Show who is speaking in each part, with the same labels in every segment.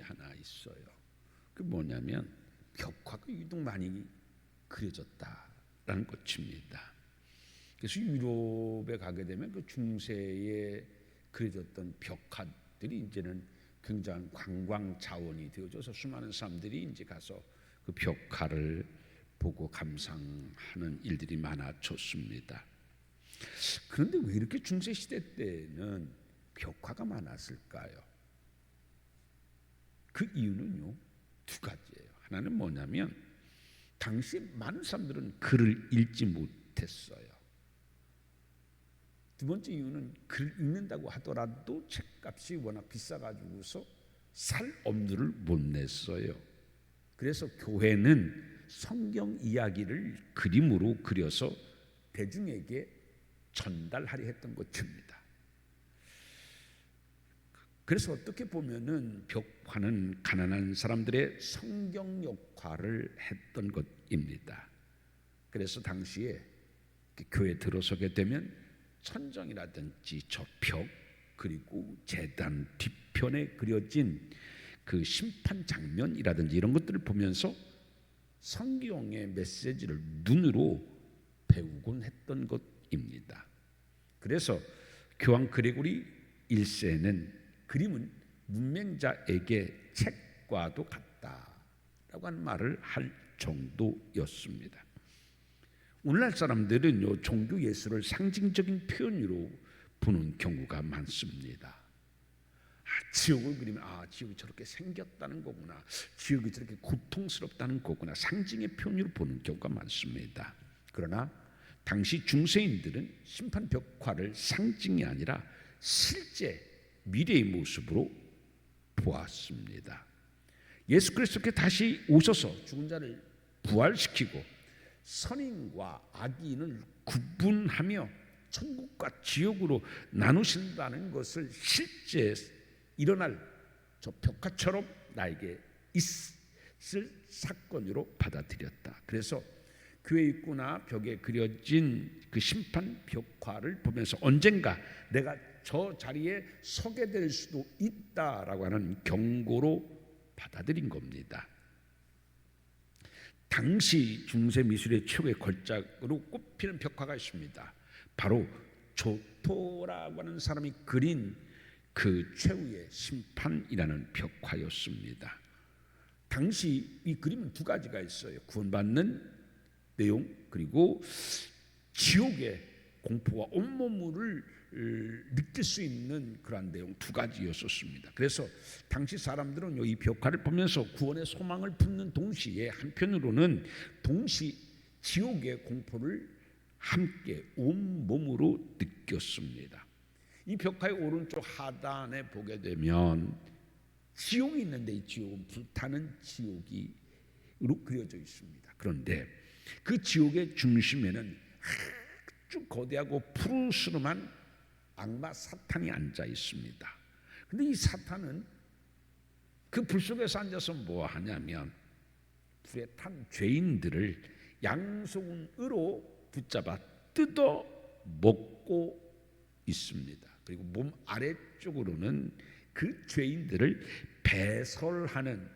Speaker 1: 하나 있어요. 그 뭐냐면 벽화가 유독 많이 그려졌다라는 것입니다. 그래서 유럽에 가게 되면 그 중세에 그려졌던 벽화들이 이제는 굉장한 관광 자원이 되어져서 수많은 사람들이 이제 가서 그 벽화를 보고 감상하는 일들이 많아졌습니다. 그런데 왜 이렇게 중세 시대 때는 벽화가 많았을까요? 그 이유는요, 두 가지예요. 하나는 뭐냐면 당시 많은 사람들은 글을 읽지 못했어요. 두 번째 이유는 글 읽는다고 하더라도 책값이 워낙 비싸가지고서 살 엄두를 못 냈어요. 그래서 교회는 성경 이야기를 그림으로 그려서 대중에게 전달하려 했던 것입니다. 그래서 어떻게 보면은 벽화는 가난한 사람들의 성경 역할을 했던 것입니다. 그래서 당시에 교회에 들어서게 되면 천정이라든지 저 벽 그리고 제단 뒤편에 그려진 그 심판 장면이라든지 이런 것들을 보면서 성경의 메시지를 눈으로 배우곤 했던 것입니다. 그래서 교황 그레고리 1세는 그림은 문맹자에게 책과도 같다라고 하는 말을 할 정도였습니다. 오늘날 사람들은 종교 예술을 상징적인 표현으로 보는 경우가 많습니다. 지옥을 그리면 지옥이 저렇게 생겼다는 거구나, 지옥이 저렇게 고통스럽다는 거구나, 상징의 표현으로 보는 경우가 많습니다. 그러나 당시 중세인들은 심판 벽화를 상징이 아니라 실제 미래의 모습으로 보았습니다. 예수 그리스도께 다시 오셔서 죽은 자를 부활시키고 선인과 악인을 구분하며 천국과 지옥으로 나누신다는 것을 실제 일어날 저 벽화처럼 나에게 있을 사건으로 받아들였다. 그래서 교회 입구나 벽에 그려진 그 심판 벽화를 보면서 언젠가 내가 저 자리에 서게 될 수도 있다라고 하는 경고로 받아들인 겁니다. 당시 중세 미술의 최고의 걸작으로 꼽히는 벽화가 있습니다. 바로 조토라고 하는 사람이 그린 그 최후의 심판이라는 벽화였습니다. 당시 이 그림은 두 가지가 있어요. 구원받는 내용 그리고 지옥의 공포와 온몸을 느낄 수 있는 그러한 내용 두 가지였었습니다. 그래서 당시 사람들은 이 벽화를 보면서 구원의 소망을 품는 동시에 한편으로는 동시 지옥의 공포를 함께 온몸으로 느꼈습니다. 이 벽화의 오른쪽 하단에 보게 되면 지옥이 있는데 이 지옥은 불타는 지옥으로 그려져 있습니다. 그런데 그 지옥의 중심에는 아주 거대하고 푸르스름한 악마 사탄이 앉아 있습니다. 그런데 이 사탄은 그 불 속에서 앉아서 뭐 하냐면 불에 탄 죄인들을 양손으로 붙잡아 뜯어 먹고 있습니다. 그리고 몸 아래쪽으로는 그 죄인들을 배설하는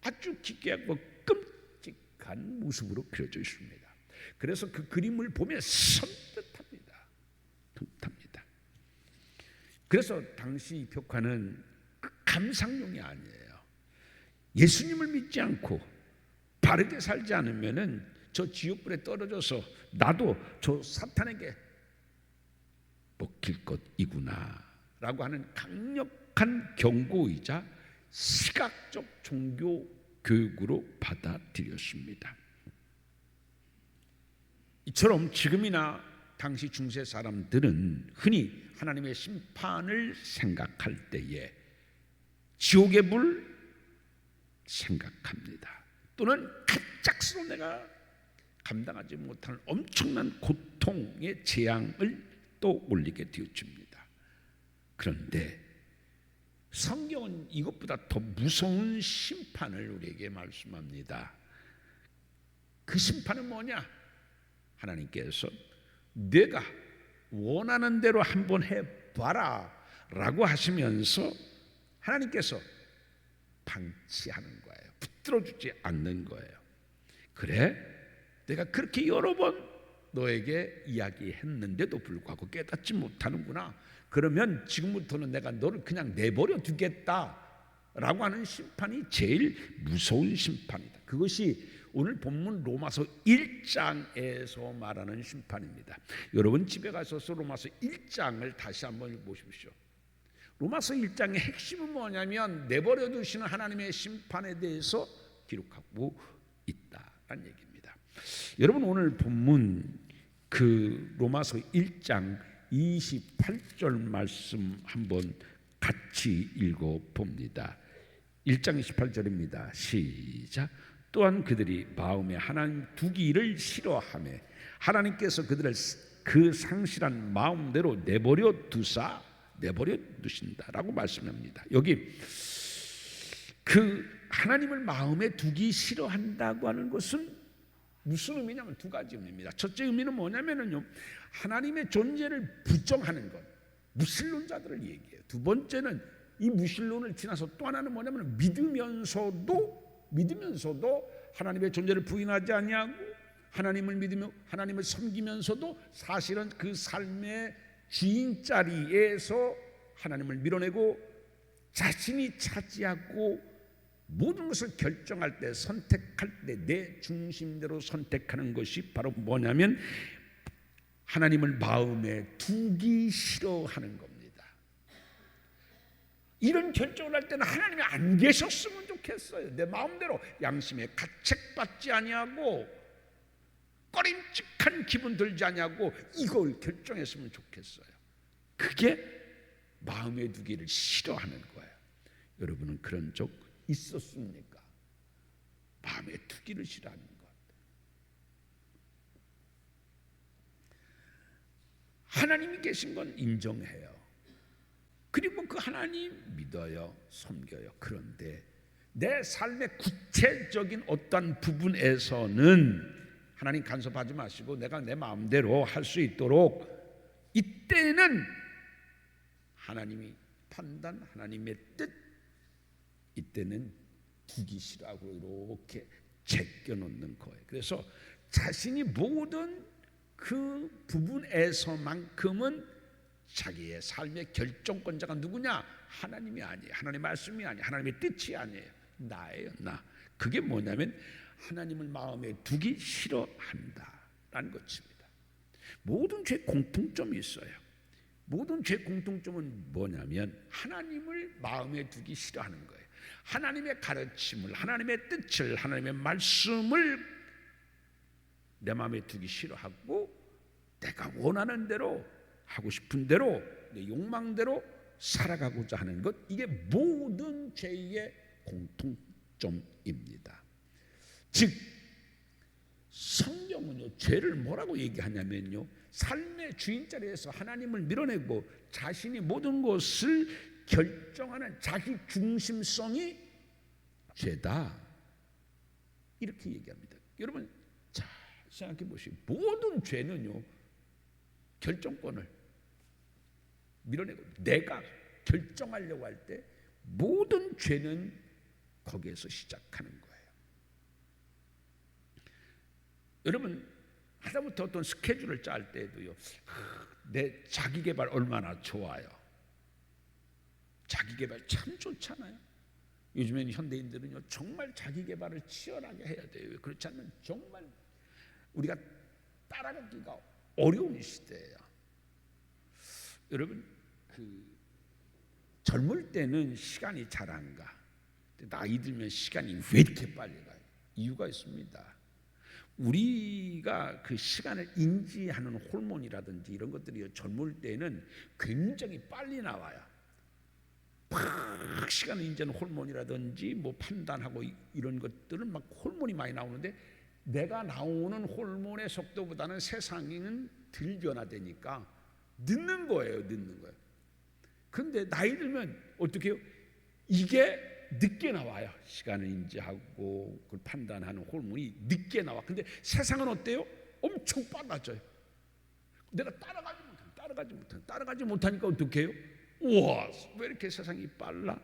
Speaker 1: 아주 기괴하고 끔찍한 모습으로 그려져 있습니다. 그래서 그 그림을 보면 섬뜩합니다. 그래서 당시 벽화는 감상용이 아니에요. 예수님을 믿지 않고 바르게 살지 않으면은 저 지옥불에 떨어져서 나도 저 사탄에게 먹힐 것이구나라고 하는 강력한 경고이자 시각적 종교 교육으로 받아들였습니다. 이처럼 지금이나 당시 중세 사람들은 흔히 하나님의 심판을 생각할 때에 지옥의 불 생각합니다. 또는 갑작스러운 내가 감당하지 못하는 엄청난 고통의 재앙을 또 올리게 되어집니다. 그런데 성경은 이것보다 더 무서운 심판을 우리에게 말씀합니다. 그 심판은 뭐냐? 하나님께서 내가 원하는 대로 한번 해봐라 라고 하시면서 하나님께서 방치하는 거예요. 붙들어주지 않는 거예요. 그래? 내가 그렇게 여러 번 너에게 이야기했는데도 불구하고 깨닫지 못하는구나. 그러면 지금부터는 내가 너를 그냥 내버려 두겠다라고 하는 심판이 제일 무서운 심판이다. 그것이 오늘 본문 로마서 1장에서 말하는 심판입니다. 여러분 집에 가셔서 로마서 1장을 다시 한번 보십시오. 로마서 1장의 핵심은 뭐냐면 내버려 두시는 하나님의 심판에 대해서 기록하고 있다는 얘기입니다. 여러분 오늘 본문 그 로마서 1장 28절 말씀 한번 같이 읽어봅니다. 1장 28절입니다. 시작. 또한 그들이 마음에 하나님 두기를 싫어하며 하나님께서 그들을 그 상실한 마음대로 내버려 두신다라고 말씀합니다. 여기 그 하나님을 마음에 두기 싫어한다고 하는 것은 무슨 의미냐면 두 가지 의미입니다. 첫째 의미는 뭐냐면요, 하나님의 존재를 부정하는 것, 무신론자들을 얘기해요. 두 번째는 이 무신론을 지나서 또 하나는 뭐냐면 믿으면서도 하나님의 존재를 부인하지 아니하고 하나님을 믿으며 하나님을 섬기면서도 사실은 그 삶의 주인 자리에서 하나님을 밀어내고 자신이 차지하고 모든 것을 결정할 때, 선택할 때 내 중심대로 선택하는 것이 바로 뭐냐면 하나님을 마음에 두기 싫어하는 겁니다. 이런 결정을 할 때는 하나님이 안 계셨으면 좋겠어요. 내 마음대로 양심에 가책받지 아니하고 꺼림칙한 기분 들지 아니하고 이걸 결정했으면 좋겠어요. 그게 마음에 두기를 싫어하는 거예요. 여러분은 그런 적 있었습니까? 마음에 두기를 싫어하는 것. 하나님이 계신 건 인정해요. 그리고 그 하나님 믿어요, 섬겨요. 그런데 내 삶의 구체적인 어떤 부분에서는 하나님 간섭하지 마시고 내가 내 마음대로 할 수 있도록 이때는 하나님이 판단, 하나님의 뜻, 이때는 두기 싫어하고 이렇게 제껴놓는 거예요. 그래서 자신이 모든 그 부분에서만큼은 자기의 삶의 결정권자가 누구냐? 하나님이 아니에요. 하나님의 말씀이 아니에요. 하나님의 뜻이 아니에요. 나예요, 나. 그게 뭐냐면 하나님을 마음에 두기 싫어한다라는 것입니다. 모든 죄 공통점이 있어요. 모든 죄 공통점은 뭐냐면 하나님을 마음에 두기 싫어하는 거예요. 하나님의 가르침을, 하나님의 뜻을, 하나님의 말씀을 내 마음에 두기 싫어하고 내가 원하는 대로 하고 싶은 대로 내 욕망대로 살아가고자 하는 것, 이게 모든 죄의 공통점입니다. 즉 성경은요 죄를 뭐라고 얘기하냐면요, 삶의 주인 자리에서 하나님을 밀어내고 자신이 모든 것을 결정하는 자기 중심성이 죄다, 이렇게 얘기합니다. 여러분 잘 생각해 보시고 모든 죄는요 결정권을 밀어내고 내가 결정하려고 할 때 모든 죄는 거기에서 시작하는 거예요. 여러분 하다못해 어떤 스케줄을 짤 때도요, 내 자기개발 얼마나 좋아요. 자기개발 참 좋잖아요. 요즘에는 현대인들은요 정말 자기개발을 치열하게 해야 돼요. 그렇지 않으면 정말 우리가 따라가기가 어려운 시대예요. 여러분 젊을 때는 시간이 잘 안 가. 나이 들면 시간이 왜 이렇게 빨리 가요? 이유가 있습니다. 우리가 그 시간을 인지하는 호르몬이라든지 이런 것들이 젊을 때는 굉장히 빨리 나와요. 막 시간을 인지하는 호르몬이라든지 뭐 판단하고 이런 것들은 막 호르몬이 많이 나오는데 내가 나오는 호르몬의 속도보다는 세상은 덜 변화되니까 늦는 거예요. 그런데 나이 들면 어떻게 해요? 이게 늦게 나와요. 시간을 인지하고 그걸 판단하는 호르몬이 늦게 나와. 근데 세상은 어때요? 엄청 빨라져요. 내가 따라가지 못하니까 어떻게 해요? 우와, 왜 이렇게 세상이 빨라?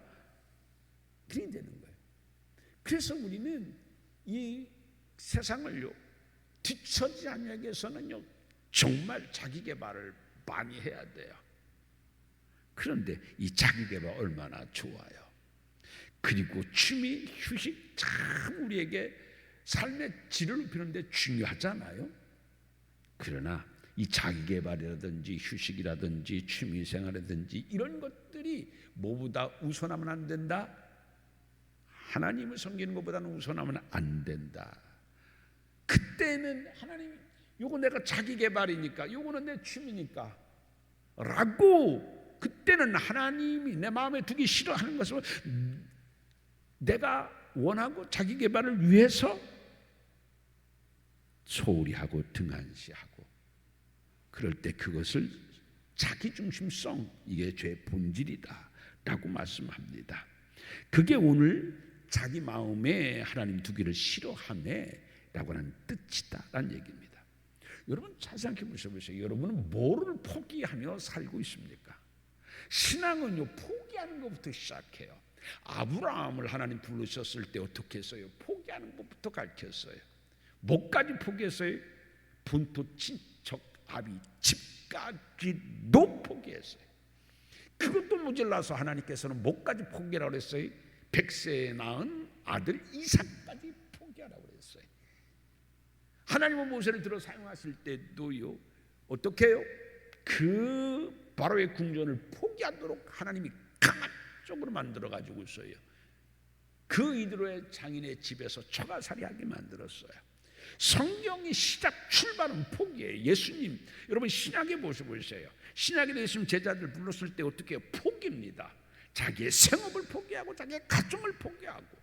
Speaker 1: 그게 되는 거예요. 그래서 우리는 이 세상을요 뒤처지 않기 위해서는요 정말 자기 개발을 많이 해야 돼요. 그런데 이 자기 개발 얼마나 좋아요. 그리고 취미, 휴식 참 우리에게 삶의 질을 높이는 데 중요하잖아요. 그러나 이 자기 개발이라든지 휴식이라든지 취미 생활이라든지 이런 것들이 뭐보다 우선하면 안 된다? 하나님을 섬기는 것보다는 우선하면 안 된다. 그때는 하나님 요거 내가 자기 개발이니까 요거는 내 취미니까 라고 그때는 하나님이 내 마음에 두기 싫어하는 것을 내가 원하고 자기 개발을 위해서 소홀히 하고 등한시하고 그럴 때 그것을 자기중심성 이게 죄의 본질이다 라고 말씀합니다. 그게 오늘 자기 마음에 하나님 두기를 싫어하네 라고 하는 뜻이다 라는 얘기입니다. 여러분 잘 생각해 보세요. 여러분은 뭐를 포기하며 살고 있습니까? 신앙은요 포기하는 것부터 시작해요. 아브라함을 하나님 부르셨을 때 어떻게 했어요? 포기하는 것부터 가르쳤어요. 뭐까지 포기했어요? 본토 친척 아비 집까지도 포기했어요. 그것도 모자라서 하나님께서는 뭐까지 포기하라고 했어요? 100세에 낳은 아들 이삭까지 포기하라고 했어요. 하나님은 모세를 들어 사용하실 때도요 어떻게 해요? 그 바로의 궁전을 포기하도록 하나님이 강압적으로 만들어 가지고 있어요. 그 이드로의 장인의 집에서 처가살이하게 만들었어요. 성경의 시작 출발은 포기예요. 예수님 여러분 신약에 보세요. 신약에 예수님 제자들 불렀을 때 어떻게 해요? 포기입니다. 자기의 생업을 포기하고 자기의 가정을 포기하고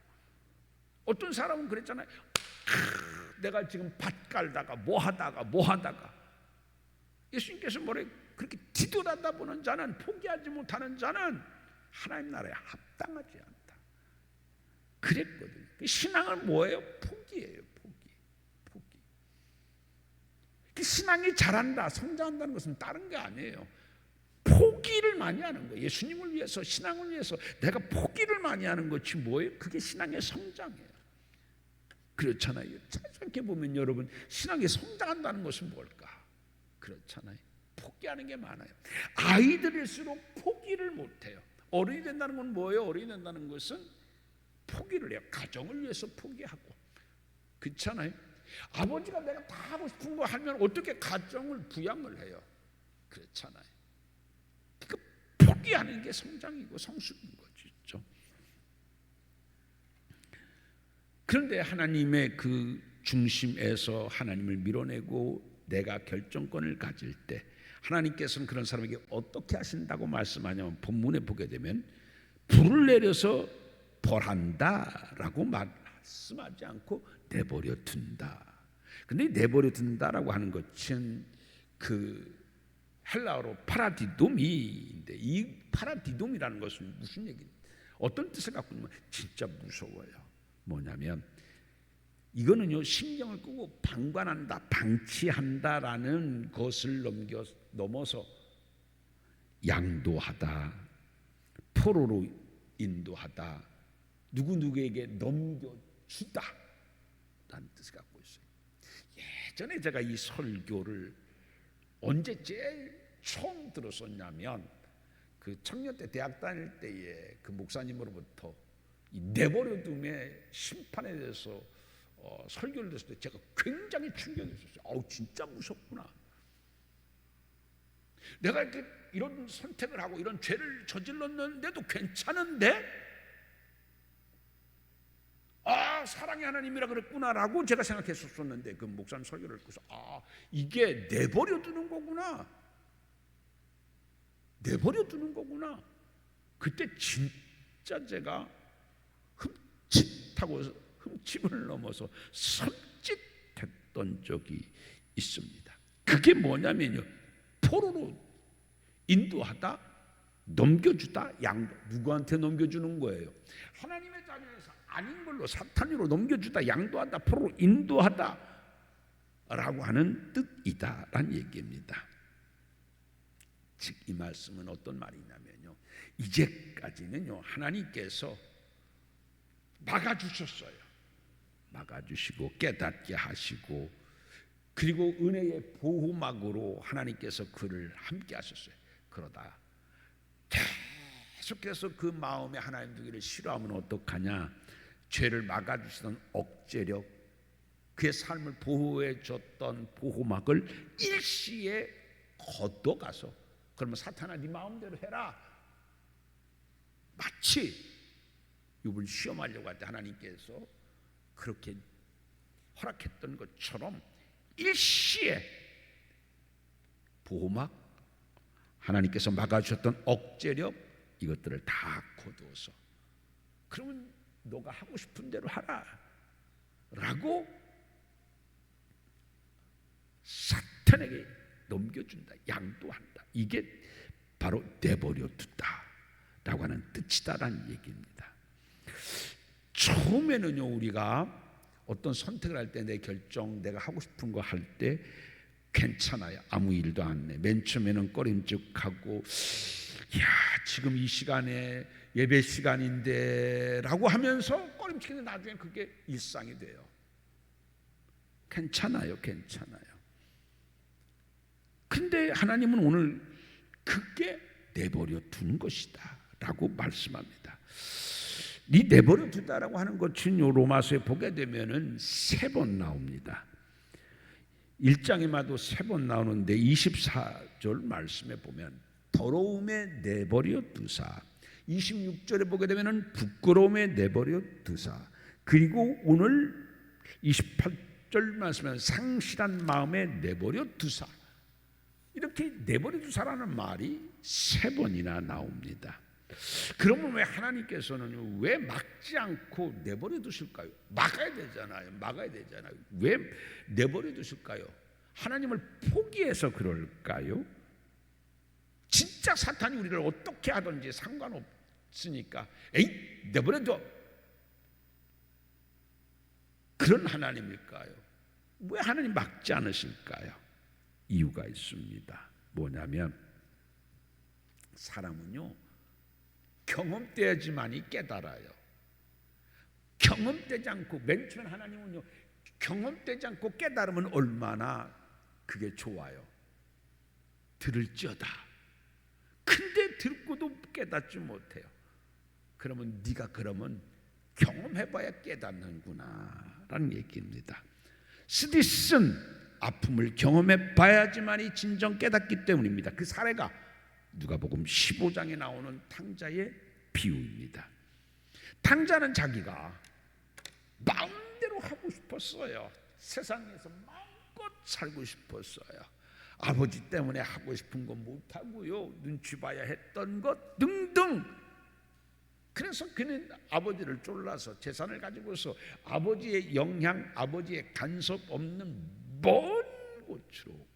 Speaker 1: 어떤 사람은 그랬잖아요. 내가 지금 밭 깔다가 뭐 하다가 예수님께서 뭐래? 그렇게 뒤돌아다 보는 자는 포기하지 못하는 자는 하나님 나라에 합당하지 않다 그랬거든요. 신앙은 뭐예요? 포기예요. 신앙이 자란다 성장한다는 것은 다른 게 아니에요. 포기를 많이 하는 거예요. 예수님을 위해서 신앙을 위해서 내가 포기를 많이 하는 것이 뭐예요? 그게 신앙의 성장이에요. 그렇잖아요. 잘 생각해 보면 여러분 신앙이 성장한다는 것은 뭘까? 그렇잖아요. 포기하는 게 많아요. 아이들일수록 포기를 못해요. 어른이 된다는 건 뭐예요? 어른이 된다는 것은 포기를 해요. 가정을 위해서 포기하고 그렇잖아요. 아버지가 내가 다 하고 싶은 거 하면 어떻게 가정을 부양을 해요? 그렇잖아요. 그러니까 포기하는 게 성장이고 성숙인 거죠. 그런데 하나님의 그 중심에서 하나님을 밀어내고 내가 결정권을 가질 때 하나님께서는 그런 사람에게 어떻게 하신다고 말씀하냐면 본문에 보게 되면 불을 내려서 벌한다라고 말씀하지 않고 내버려 둔다. 근데 내버려 둔다라고 하는 것은 그 헬라어로 파라디돔인데 이 파라디돔이라는 것은 무슨 얘기입니까? 어떤 뜻을 갖고 있냐면 진짜 무서워요. 뭐냐면 이거는요 신경을 끄고 방관한다, 방치한다라는 것을 넘어서 양도하다, 포로로 인도하다, 누구에게 넘겨주다 라는 뜻을 갖고 있어요. 예전에 제가 이 설교를 언제 제일 처음 들었었냐면 그 청년 때 대학 다닐 때에 그 목사님으로부터 이 내버려둠의 심판에 대해서 설교를 했을 때 제가 굉장히 충격이었어요. 아우 진짜 무섭구나. 내가 이렇게 이런 선택을 하고 이런 죄를 저질렀는데도 괜찮은데 사랑의 하나님이라 그랬구나라고 제가 생각했었는데 그 목사님 설교를 듣고서 이게 내버려두는 거구나. 내버려두는 거구나. 그때 진짜 제가 흠집을 넘어서 섬찟했던 적이 있습니다. 그게 뭐냐면요 포로로 인도하다, 넘겨주다, 누구한테 넘겨주는 거예요? 하나님의 자녀에서 아닌 걸로 사탄으로 넘겨주다, 양도하다, 포로로 인도하다 라고 하는 뜻이다라는 얘기입니다. 즉 이 말씀은 어떤 말이냐면요 이제까지는요 하나님께서 막아주셨어요. 막아주시고 깨닫게 하시고, 그리고 은혜의 보호막으로 하나님께서 그를 함께 하셨어요. 그러다 계속해서 그 마음에 하나님 두기를 싫어하면 어떡하냐, 죄를 막아주시던 억제력, 그의 삶을 보호해 줬던 보호막을 일시에 걷어가서, 그러면 사탄아 네 마음대로 해라, 마치 욥을 시험하려고 할 때 하나님께서 그렇게 허락했던 것처럼 일시에 보호막, 하나님께서 막아주셨던 억제력, 이것들을 다 거두어서 그러면 너가 하고 싶은 대로 하라 라고 사탄에게 넘겨준다, 양도한다. 이게 바로 내버려 둔다 라고 하는 뜻이다라는 얘기입니다. 처음에는요, 우리가 어떤 선택을 할 때, 내 결정, 내가 하고 싶은 거 할 때 괜찮아요. 아무 일도 안 해. 맨 처음에는 꺼림직하고, 야, 지금 이 시간에 예배 시간인데 라고 하면서 꺼림직는데 나중에 그게 일상이 돼요. 괜찮아요. 근데 하나님은 오늘 그게 내버려 둔 것이다 라고 말씀합니다. 이 내버려 두다라고 하는 것은 요 로마서에 보게 되면은 3번 나옵니다. 1장에마도 3번 나오는데 24절 말씀에 보면 더러움에 내버려 두사, 26절에 보게 되면은 부끄러움에 내버려 두사, 그리고 오늘 28절 말씀은 상실한 마음에 내버려 두사, 이렇게 내버려 두사라는 말이 3번이나 나옵니다. 그러면 왜 하나님께서는 왜 막지 않고 내버려 두실까요? 막아야 되잖아요. 왜 내버려 두실까요? 하나님을 포기해서 그럴까요? 진짜 사탄이 우리를 어떻게 하든지 상관없으니까 에이 내버려 둬, 그런 하나님일까요? 왜 하나님 막지 않으실까요? 이유가 있습니다. 뭐냐면 사람은요 경험돼야지만이 깨달아요. 경험되지 않고, 맨 처음에 하나님은요 경험되지 않고 깨달으면 얼마나 그게 좋아요. 들을지어다. 근데 듣고도 깨닫지 못해요. 그러면 네가 그러면 경험해봐야 깨닫는구나 라는 얘기입니다. 스디슨 아픔을 경험해봐야지만이 진정 깨닫기 때문입니다. 그 사례가 누가복음 15장에 나오는 탕자의 비유입니다. 탕자는 자기가 마음대로 하고 싶었어요. 세상에서 마음껏 살고 싶었어요. 아버지 때문에 하고 싶은 거 못하고요, 눈치 봐야 했던 것 등등. 그래서 그는 아버지를 쫄라서 재산을 가지고서 아버지의 영향, 아버지의 간섭 없는 먼 곳으로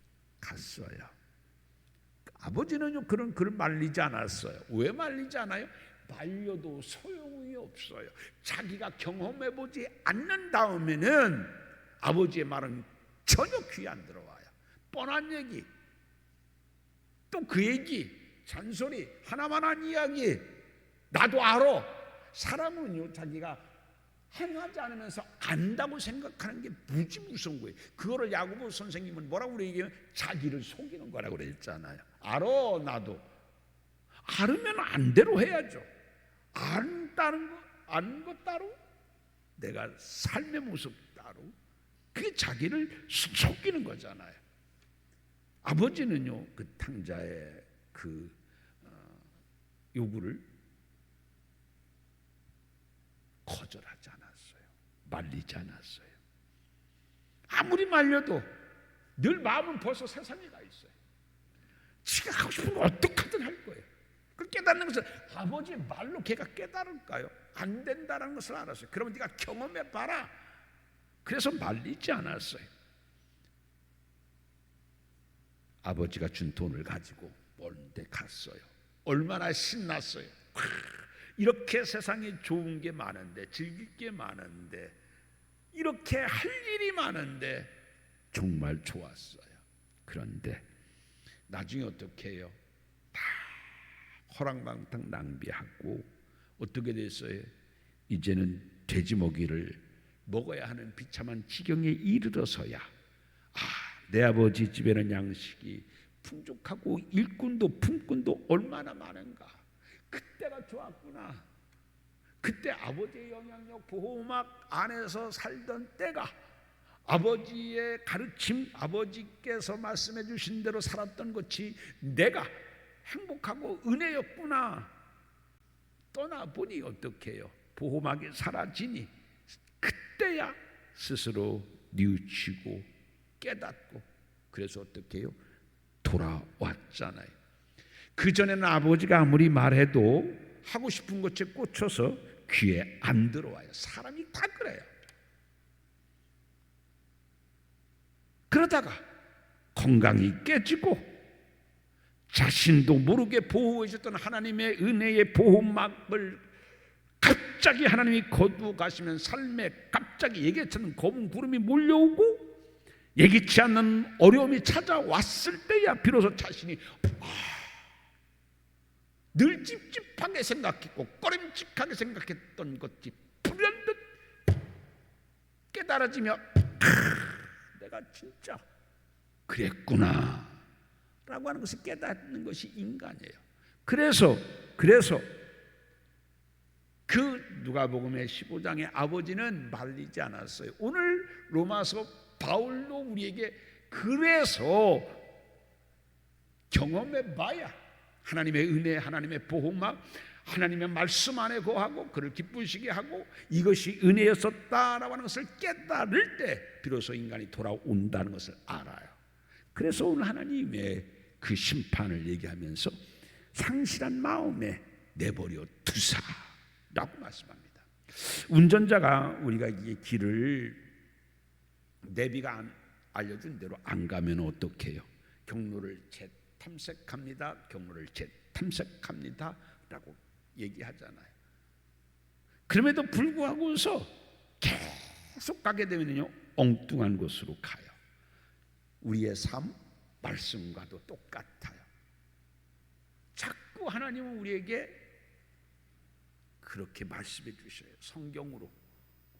Speaker 1: 갔어요. 아버지는요 그런 그를 말리지 않았어요. 왜 말리지 않아요? 말려도 소용이 없어요. 자기가 경험해보지 않는 다음에는 아버지의 말은 전혀 귀에 안 들어와요. 뻔한 얘기, 또 그 얘기, 잔소리, 하나만한 이야기, 나도 알아. 사람은요 자기가 행하지 않으면서 안다고 생각하는 게 무지 무서운 거예요. 그거를 야고보 선생님은 뭐라고 그래요? 자기를 속이는 거라고 그랬잖아요. 알아. 나도 알으면 안대로 해야죠. 안다는 거, 아는 것 따로, 내가 삶의 모습 따로, 그게 자기를 속이는 거잖아요. 아버지는요 그 탕자의 그 요구를 거절하지 않았어요. 말리지 않았어요. 아무리 말려도 늘 마음은 벌써 세상에 가 있어요. 지가 하고 싶은 거 어떻게든 할 거예요. 그걸 깨닫는 것은 아버지의 말로 걔가 깨달을까요? 안 된다는 것을 알았어요. 그러면 네가 경험해봐라. 그래서 말리지 않았어요. 아버지가 준 돈을 가지고 먼데 갔어요. 얼마나 신났어요. 이렇게 세상에 좋은 게 많은데, 즐길 게 많은데, 이렇게 할 일이 많은데 정말 좋았어요. 그런데 나중에 어떻게 해요? 다 허랑방탕 낭비하고 어떻게 됐어요? 이제는 돼지고기를 먹어야 하는 비참한 지경에 이르러서야 내 아버지 집에는 양식이 풍족하고 일꾼도 품꾼도 얼마나 많은가. 그때가 좋았구나. 그때 아버지의 영향력 보호막 안에서 살던 때가, 아버지의 가르침, 아버지께서 말씀해 주신 대로 살았던 것이 내가 행복하고 은혜였구나. 떠나보니 어떻게 해요? 보호막이 사라지니 그때야 스스로 뉘우치고 깨닫고, 그래서 어떻게 해요? 돌아왔잖아요. 그전에는 아버지가 아무리 말해도 하고 싶은 것에 꽂혀서 귀에 안 들어와요. 사람이 다 그래요. 그러다가 건강이 깨지고 자신도 모르게 보호해 줬던 하나님의 은혜의 보호막을 갑자기 하나님이 거두어 가시면 삶에 갑자기 예기치 검은 구름이 몰려오고 예기치 않는 어려움이 찾아왔을 때야 비로소 자신이 늘 찝찝하게 생각했고 꺼림칙하게 생각했던 것이 불현듯 깨달아지며 내가 진짜 그랬구나 라고 하는 것을 깨닫는 것이 인간이에요. 그래서 그 누가복음의 15장의 아버지는 말리지 않았어요. 오늘 로마서 바울도 우리에게 그래서 경험해 봐야 하나님의 은혜, 하나님의 보호막, 하나님의 말씀 안에 거하고 그를 기쁘시게 하고 이것이 은혜였었다라고 하는 것을 깨달을 때 비로소 인간이 돌아온다는 것을 알아요. 그래서 오늘 하나님의 그 심판을 얘기하면서 상실한 마음에 내버려 두사라고 말씀합니다. 운전자가 우리가 이 길을 내비가 알려준 대로 안 가면 어떻게 해요? 경로를 재탐색합니다. 경로를 재탐색합니다 라고 얘기하잖아요. 그럼에도 불구하고서 계속 가게 되면요 엉뚱한 곳으로 가요. 우리의 삶, 말씀과도 똑같아요. 자꾸 하나님은 우리에게 그렇게 말씀해 주셔요. 성경으로,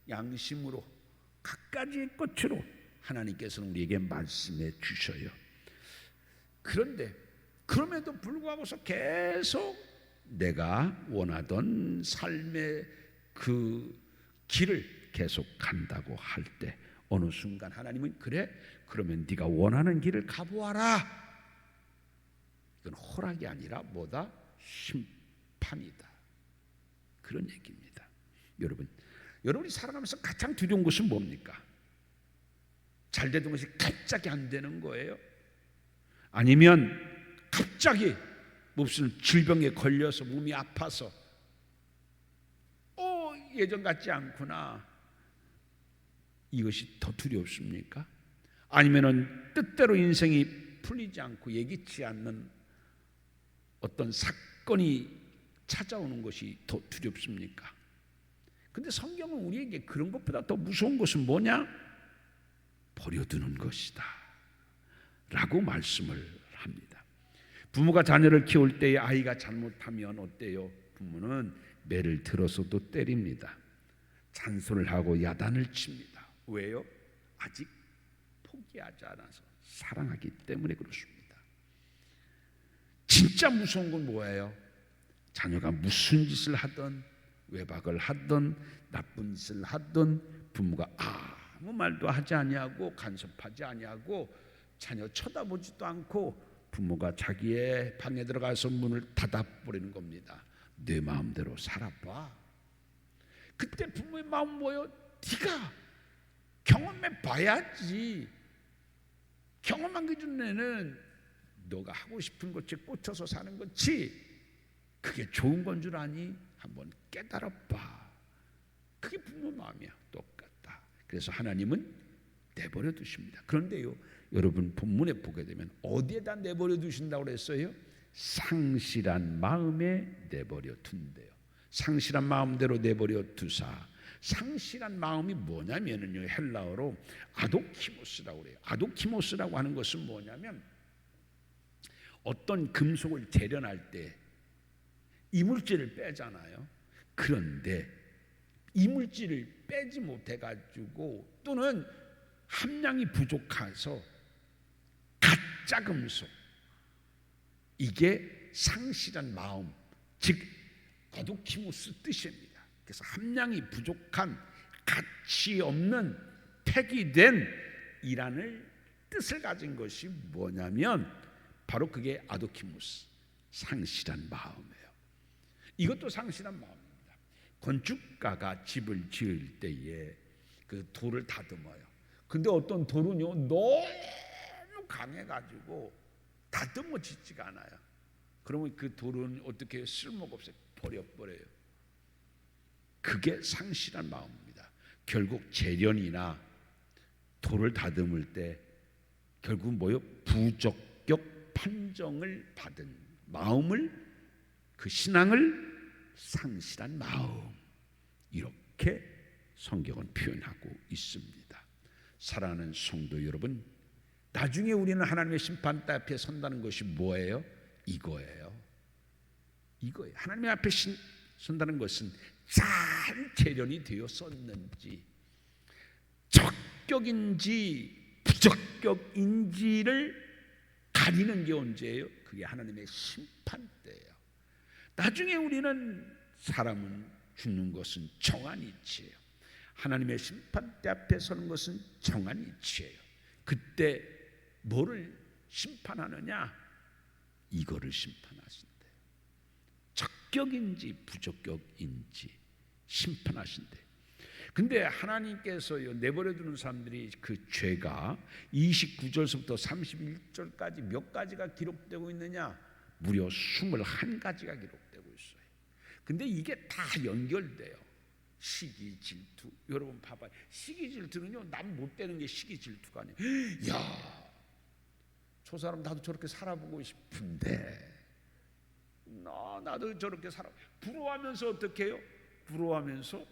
Speaker 1: 양심으로, 각가지의 것으로 하나님께서는 우리에게 말씀해 주셔요. 그런데 그럼에도 불구하고서 계속 내가 원하던 삶의 그 길을 계속 간다고 할 때 어느 순간 하나님은 그래? 그러면 네가 원하는 길을 가보아라. 이건 허락이 아니라 뭐다? 심판이다. 그런 얘기입니다. 여러분이 살아가면서 가장 두려운 것은 뭡니까? 잘 되던 것이 갑자기 안 되는 거예요? 아니면 갑자기 무슨 질병에 걸려서 몸이 아파서 예전 같지 않구나, 이것이 더 두렵습니까? 아니면은 뜻대로 인생이 풀리지 않고 예기치 않는 어떤 사건이 찾아오는 것이 더 두렵습니까? 근데 성경은 우리에게 그런 것보다 더 무서운 것은 뭐냐? 버려두는 것이다 라고 말씀을 합니다. 부모가 자녀를 키울 때에 아이가 잘못하면 어때요? 부모는 매를 들어서도 때립니다. 잔소리를 하고 야단을 칩니다. 왜요? 아직 포기하지 않아서 사랑하기 때문에 그렇습니다. 진짜 무서운 건 뭐예요? 자녀가 무슨 짓을 하든 외박을 하든 나쁜 짓을 하든 부모가 아무 말도 하지 아니하고 간섭하지 아니하고 자녀 쳐다보지도 않고 부모가 자기의 방에 들어가서 문을 닫아버리는 겁니다. 내 마음대로 살아봐. 그때 부모의 마음 뭐예요? 네가 경험해 봐야지. 경험한 기준에는 너가 하고 싶은 것에 꽂혀서 사는 거지 그게 좋은 건 줄 아니? 한번 깨달아봐. 그게 부모 마음이야. 똑같다. 그래서 하나님은 내버려 두십니다. 그런데요 여러분 본문에 보게 되면 어디에다 내버려 두신다고 그랬어요? 상실한 마음에 내버려 둔대요. 상실한 마음대로 내버려 두사. 상실한 마음이 뭐냐면요 헬라어로 아도키모스라고 그래요. 아도키모스라고 하는 것은 뭐냐면 어떤 금속을 재련할 때 이물질을 빼잖아요. 그런데 이물질을 빼지 못해가지고 또는 함량이 부족해서 가짜 금속, 이게 상실한 마음, 즉 아도키모스 뜻입니다. 그래서 함량이 부족한 가치 없는 폐기된 이라는 뜻을 가진 것이 뭐냐면 바로 그게 아도키모스, 상실한 마음이에요. 이것도 상실한 마음입니다. 건축가가 집을 지을 때에 그 돌을 다듬어요. 근데 어떤 돌은요 너무 강해가지고 다듬어 지지가 않아요. 그러면 그 돌은 어떻게 쓸모가 없어요? 버려버려요. 그게 상실한 마음입니다. 결국 재련이나 돌을 다듬을 때 결국 뭐요? 부적격 판정을 받은 마음을, 그 신앙을 상실한 마음, 이렇게 성경은 표현하고 있습니다. 사랑하는 성도 여러분, 나중에 우리는 하나님의 심판대 앞에 선다는 것이 뭐예요? 이거예요. 하나님 앞에 선다는 것은 잘 재련이 되었었는지, 적격인지 부적격인지를 가리는 게 언제예요? 그게 하나님의 심판대예요. 나중에 우리는, 사람은 죽는 것은 정한 이치예요. 하나님의 심판대 앞에 서는 것은 정한 이치예요. 그때 뭐를 심판하느냐? 이거를 심판하신대요. 적격인지 부적격인지 심판하신대요. 근데 하나님께서요, 내버려두는 사람들이 그 죄가 29절부터 31절까지 몇 가지가 기록되고 있느냐? 무려 21가지가 기록되고 있어요. 근데 이게 다 연결돼요. 시기, 질투. 여러분 봐봐요. 시기, 질투는요, 남 못 되는 게 시기, 질투가 아니에요. 야, 저 사람 나도 저렇게 살아보고 싶은데, 나도 저렇게 살아. 부러워하면서 어떻게 해요? 부러워하면서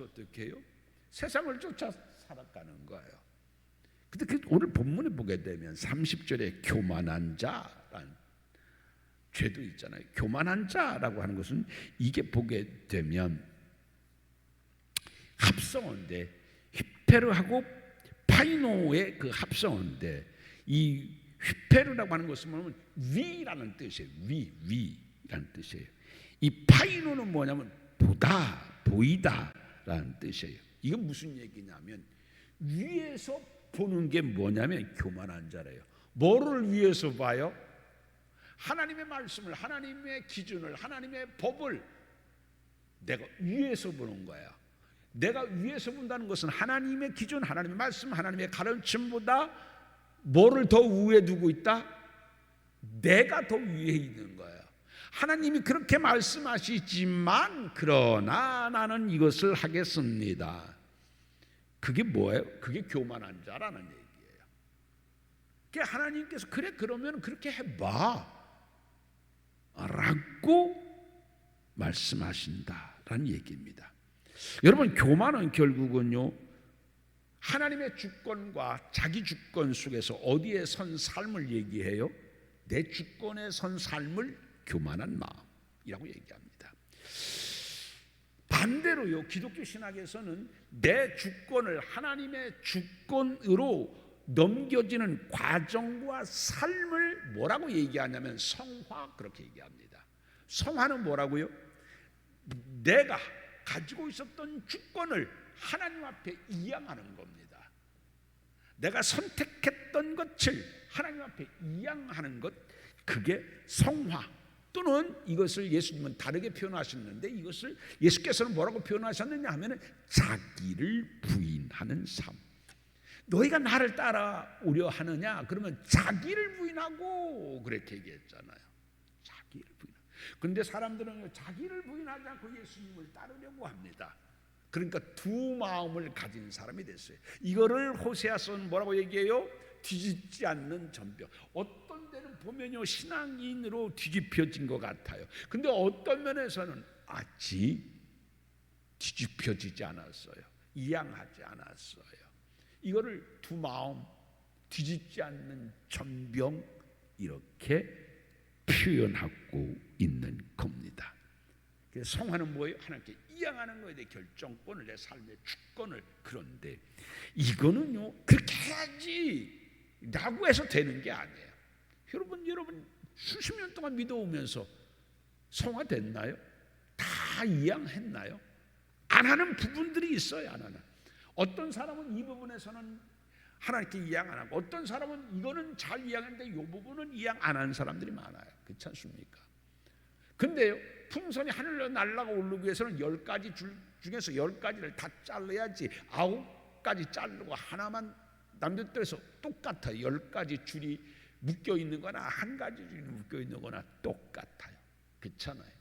Speaker 1: 어떻게 해요? 세상을 쫓아 살아가는 거예요. 근데 오늘 본문에 보게 되면 30절에 교만한 자라는 죄도 있잖아요. 교만한 자라고 하는 것은 이게 보게 되면 합성어인데, 히페르하고 파이노의 그 합성어인데, 이 히페르라고 하는 것은 뭐냐면 위라는 뜻이에요. 위라는 뜻이에요. 이 파이노는 뭐냐면 보다, 보이다라는 뜻이에요. 이건 무슨 얘기냐면 위에서 보는 게 뭐냐면 교만한 자래요. 뭐를 위에서 봐요? 하나님의 말씀을, 하나님의 기준을, 하나님의 법을 내가 위에서 보는 거야. 내가 위에서 본다는 것은 하나님의 기준, 하나님의 말씀, 하나님의 가르침보다 뭐를 더 위에 두고 있다? 내가 더 위에 있는 거예요. 하나님이 그렇게 말씀하시지만 그러나 나는 이것을 하겠습니다. 그게 뭐예요? 그게 교만한 자라는 얘기예요. 그게 하나님께서 그래 그러면 그렇게 해봐 라고 말씀하신다라는 얘기입니다. 여러분, 교만은 결국은요, 하나님의 주권과 자기 주권 속에서 어디에 선 삶을 얘기해요? 내 주권에 선 삶을 교만한 마음이라고 얘기합니다. 반대로요, 기독교 신학에서는 내 주권을 하나님의 주권으로 넘겨지는 과정과 삶을 뭐라고 얘기하냐면 성화, 그렇게 얘기합니다. 성화는 뭐라고요? 내가 가지고 있었던 주권을 하나님 앞에 이양하는 겁니다. 내가 선택했던 것을 하나님 앞에 이양하는 것, 그게 성화. 또는 이것을 예수님은 다르게 표현하셨는데, 이것을 예수께서는 뭐라고 표현하셨느냐 하면 자기를 부인하는 삶. 너희가 나를 따라오려 하느냐? 그러면 자기를 부인하고, 그렇게 얘기했잖아요. 자기를 부인. 그런데 사람들은 자기를 부인하지 않고 예수님을 따르려고 합니다. 그러니까 두 마음을 가진 사람이 됐어요. 이거를 호세아서는 뭐라고 얘기해요? 뒤집지 않는 전병. 어떤 데는 보면요, 신앙인으로 뒤집혀진 것 같아요. 근데 어떤 면에서는 아직 뒤집혀지지 않았어요. 이양하지 않았어요. 이거를 두 마음, 뒤집지 않는 전병, 이렇게 표현하고 있는 겁니다. 성화는 뭐예요? 하나님께 이양하는 거에 대해 결정권을, 내 삶의 주권을. 그런데 이거는요, 그렇게 해야지 라고 해서 되는 게 아니에요. 여러분 수십 년 동안 믿어오면서 성화됐나요? 다 이양했나요? 안 하는 부분들이 있어요. 안 하는. 어떤 사람은 이 부분에서는 하나님께 이양 안 하고, 어떤 사람은 이거는 잘 이양했는데 이 부분은 이양 안 하는 사람들이 많아요. 그렇지 않습니까? 근데요, 풍선이 하늘로 날아가 오르기 위해서는 10가지 줄 중에서 10가지를 다 잘라야지 9가지 자르고 하나만 남겨둬서 똑같아요. 10가지 줄이 묶여 있는 거나 한 가지 줄이 묶여 있는 거나 똑같아요. 그렇잖아요.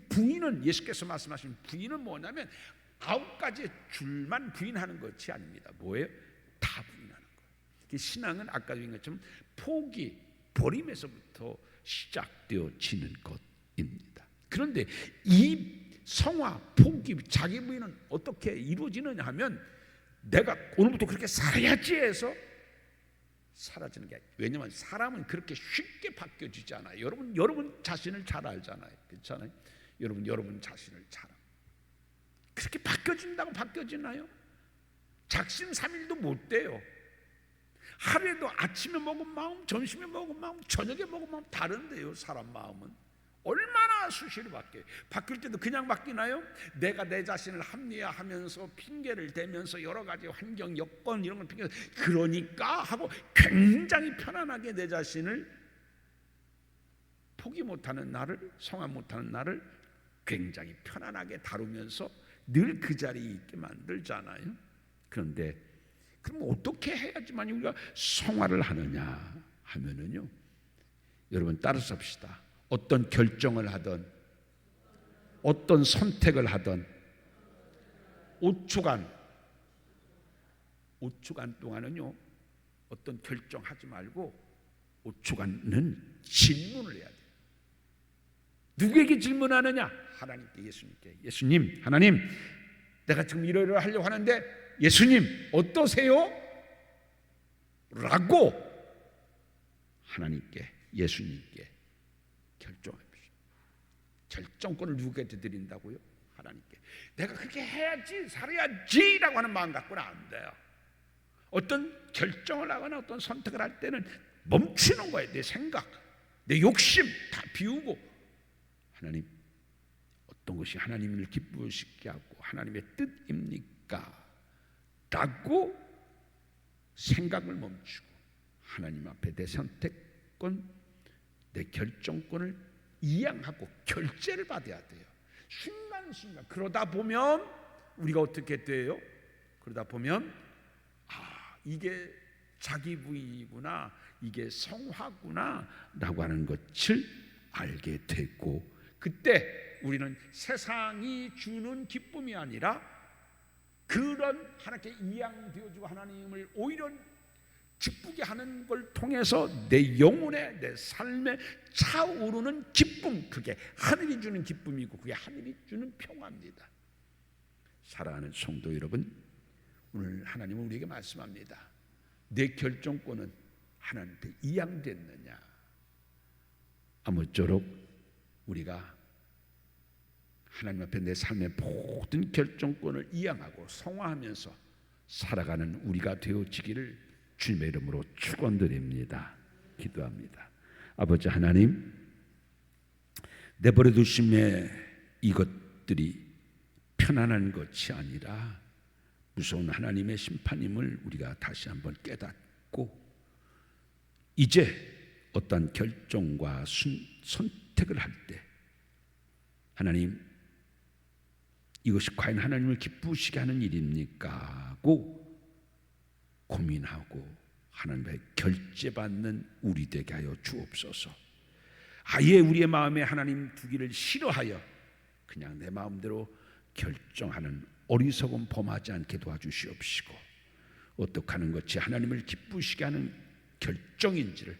Speaker 1: 부인은, 예수께서 말씀하신 부인은 뭐냐면 9가지의 줄만 부인하는 것이 아닙니다. 뭐예요? 다 부인하는 거예요. 신앙은 아까 얘기한 것처럼 포기, 버림에서부터 시작되어지는 것입니다. 그런데 이 성화, 포기, 자기 부인은 어떻게 이루어지느냐 하면 내가 오늘부터 그렇게 살아야지 해서 사라지는 게 아니에요. 왜냐하면 사람은 그렇게 쉽게 바뀌어지지 않아요. 여러분 자신을 잘 알잖아요. 그렇잖아요. 여러분 자신을 잘 알아요. 그렇게 바뀌어진다고 바뀌어지나요? 작심삼일도 못 돼요. 하루에도 아침에 먹은 마음, 점심에 먹은 마음, 저녁에 먹은 마음 다른데요. 사람 마음은 얼마나 수시로 바뀌어요. 바뀔 때도 그냥 바뀌나요? 내가 내 자신을 합리화하면서 핑계를 대면서 여러 가지 환경, 여건 이런 걸 핑계, 그러니까 하고 굉장히 편안하게 내 자신을 포기 못하는 나를, 성화 못하는 나를 굉장히 편안하게 다루면서 늘 그 자리에 있게 만들잖아요. 그런데 그럼 어떻게 해야지만 우리가 성화를 하느냐 하면은요, 여러분 따라서 합시다. 어떤 결정을 하든 어떤 선택을 하든 5초간 동안은요, 어떤 결정하지 말고 5초간은 질문을 해야 돼요. 누구에게 질문하느냐? 하나님께, 예수님께. 예수님, 하나님, 내가 지금 이러이러 하려고 하는데 예수님 어떠세요? 라고 하나님께, 예수님께 결정합시다. 결정권을 누구한테 드린다고요? 하나님께. 내가 그렇게 해야지, 살아야지 라고 하는 마음 갖고는 안 돼요. 어떤 결정을 하거나 어떤 선택을 할 때는 멈추는 거예요. 내 생각, 내 욕심 다 비우고, 하나님, 어떤 것이 하나님을 기쁘시게 하고 하나님의 뜻입니까? 라고 생각을 멈추고 하나님 앞에 내 선택권, 내 결정권을 이양하고 결제를 받아야 돼요. 순간순간. 그러다 보면 우리가 어떻게 돼요? 그러다 보면 이게 자기 부인이구나, 이게 성화구나 라고 하는 것을 알게 되고, 그때 우리는 세상이 주는 기쁨이 아니라 그런 하나님께 이양되어지고 하나님을 오히려 기쁘게 하는 걸 통해서 내 영혼에, 내 삶에 차오르는 기쁨, 그게 하늘이 주는 기쁨이고 그게 하늘이 주는 평화입니다. 사랑하는 성도 여러분, 오늘 하나님은 우리에게 말씀합니다. 내 결정권은 하나님께 이양됐느냐? 아무쪼록 우리가 하나님 앞에 내 삶의 모든 결정권을 이양하고 성화하면서 살아가는 우리가 되어지기를 주님의 이름으로 축원드립니다. 기도합니다. 아버지 하나님, 내버려 두심에 이것들이 편안한 것이 아니라 무서운 하나님의 심판임을 우리가 다시 한번 깨닫고, 이제 어떤 결정과 선택을 할 때 하나님, 이것이 과연 하나님을 기쁘시게 하는 일입니까? 하고 고민하고 하나님의 결제받는 우리 되게 하여 주옵소서. 아예 우리의 마음에 하나님 두기를 싫어하여 그냥 내 마음대로 결정하는 어리석은 범하지 않게 도와주시옵시고, 어떻게 하는 것이 하나님을 기쁘시게 하는 결정인지를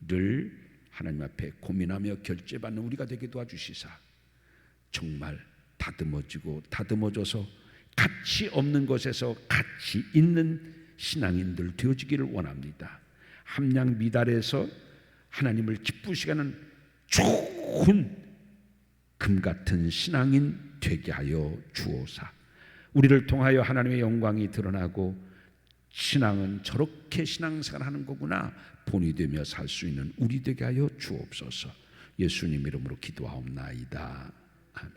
Speaker 1: 늘 하나님 앞에 고민하며 결제받는 우리가 되게 도와주시사, 정말 다듬어져서 가치 없는 것에서 가치 있는 신앙인들 되어지기를 원합니다. 함량 미달에서 하나님을 기쁘시게 하는 좋은 금 같은 신앙인 되게 하여 주옵사. 우리를 통하여 하나님의 영광이 드러나고 신앙은 저렇게 신앙생활 하는 거구나 본이 되며 살 수 있는 우리 되게 하여 주옵소서. 예수님 이름으로 기도하옵나이다. 아멘.